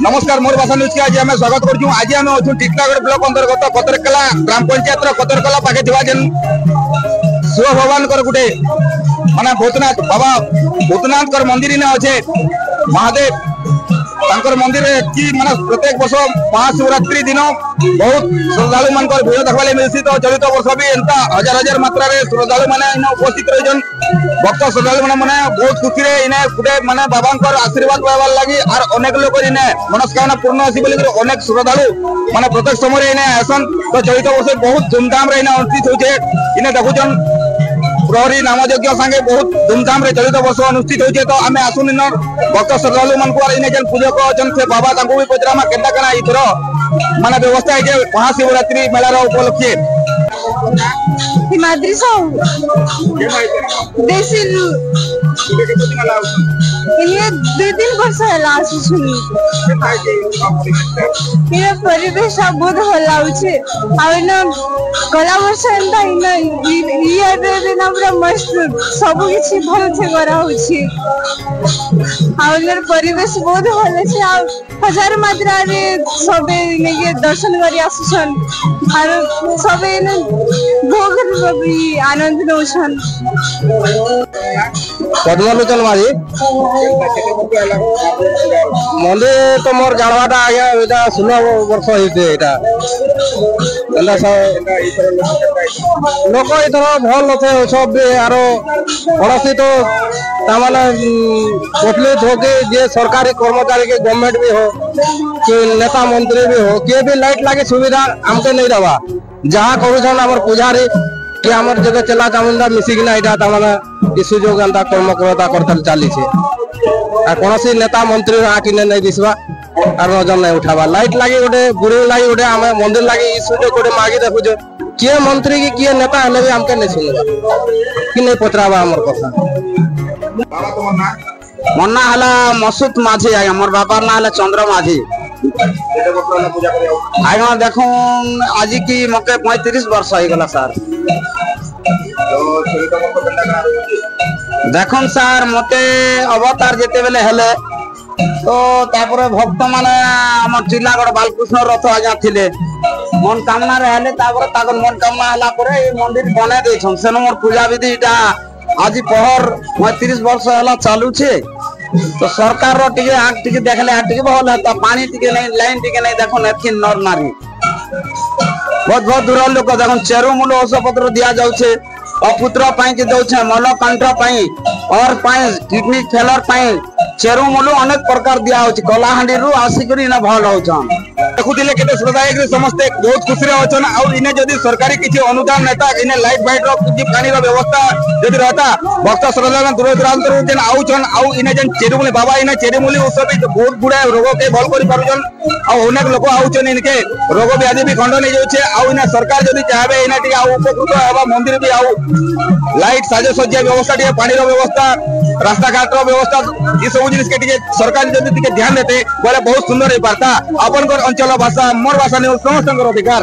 नमस्कार मोर भाषा न्यूज के आज आम स्वागत करूँ। आज आम अच्छे टिटलागढ़ ब्लॉक अंतर्गत कतरकला ग्राम पंचायत कतरकला पाखे जेन शिव भगवान गोटे माने भूतनाथ बाबा भूतनाथ मंदिर ने अच्छे महादेव मंदिर की माने प्रत्येक वर्ष महाशिवरात्रि दिन बहुत श्रद्धालु मान भीड़ देखा मिलती। तो चलित वर्ष भी एंता हजार हजार मात्रा श्रद्धालु मैंने उपस्थित रही भक्त श्रद्धालु मैंने बहुत खुशी इन्हें गोटे माने बाबा आशीर्वाद पाइबार लगी और अनेक लोग इन्हें मनस्कामना पूर्ण आसी अनेक श्रद्धालु माने प्रत्येक समय इन्हें आसन। तो चलित वर्ष बहुत धूमधाम अनुष्ठित होते इन्हें देखुन प्रहरी नाम यज्ञ संगे बहुत धूमधाम चलित वर्ष अनुष्ठित होते। तो आम आसुन इन भक्त श्रद्धालु मान जेन पूजक अच्छे बाबा भी पचरा केन्ता कना इथर माने व्यवस्था है महाशिवरात्रि मेलार उपलक्षे हिमाद्री साहू देसी ये 2-3 वर्ष है परिवेश बहुत भल लगे गला वर्ष पूरा मस्त सब किसी भल से कर परिवेश बहुत भल अच्छे हजार मात्रा सब दर्शन कर आसुन और सब भोग भी आनंद नौछन। पद्मलोचन माझी मंदिर तो मोर जानवाटा आज्ञा 16 वर्ष होते लोक इथर भल अच्छे सब आरो कौन तो तामाने उपलब्ध हो कि जे सरकारी कर्मचारी के गवर्नमेंट भी हो कि नेता मंत्री भी हो किए भी लाइट लगे सुविधा हमके नहीं दवा जहाँ कर पुजारी कि आमर जगह चला चामुंडा मिसिकिना यहाँ सुजोग एंता कर्मकर्ता करते चली कौन नेता मंत्री आँखि नहीं दिशा और नजर नहीं उठावा लाइट लगी गोटे बुढ़ी लगी गोटे आम मंदिर लगी सुजोग गोटे मागी देखुचे किए मंत्री की किए नेता हेले भी हमके नहीं सुनवा कि नहीं पचरावा आमर कथा। मोर ना हला मसूद माझी आज्ञा मोर बापार ना हला चंद्र माझी आज्ञा देखो आज की मके 35 वर्ष हो गला सर देखो सर मते अवतार जेते बेले हेले तो तापर भक्त माने हमर टिटलागढ़ बालकृष्ण रथ आज्ञा थिले मन कामना रे हेले तापर ताकर मन कामना हला परे ए मंदिर बने देछन सेनो मोर पूजा विधि इटा आज पहर 35 वर्ष हला चालू छे। तो सरकार रो टिके आंख टिके देखले आ टिके भल है पानी टिके नहीं लाइन टिके नहीं देखो नथिन नर नारी बहुत बहुत दूर लोक देखो चेरु मूल औषध पत्र दिया जाउछे अपुत्र पाई के दउछे मलकंठ पाई और पाई किडनी फेलर पाई चेरु मूल अनेक प्रकार दिया होछि कलाहांडी रु आसिकरी न भल होछन देखुले केते श्रद्धायक समस्ते बहुत खुशी अच्छन और इन्हें जदि सरकारी किसी अनुदान नेता इन्हें लाइट फाइट पानी व्यवस्था जदि रहता भक्त श्रद्धा दूर दूरांतर जेन आउछन आउ इन्हें जेन चेरुमूली बाबा इन्हें चेरुमूली उत्सव बहुत गुड़ा रोग के भल कर पारुछन और अनेक लोक आउछन इनके रोग व्याधि भी खंड नहीं जाउछे आउ इन्हें सरकार जदि चाहे इन्हें टिके आउ उपकृत हेबा मंदिर भी आउ लाइट साजसज्जा व्यवस्था टिके पानी व्यवस्था रास्ता घाट व्यवस्था ये सब जिनिस के सरकार जदि ध्यान देते बहुत सुंदर हो पाता अपन अंचल भाषा मोर भाषा न्यूज समस्त अधिकार।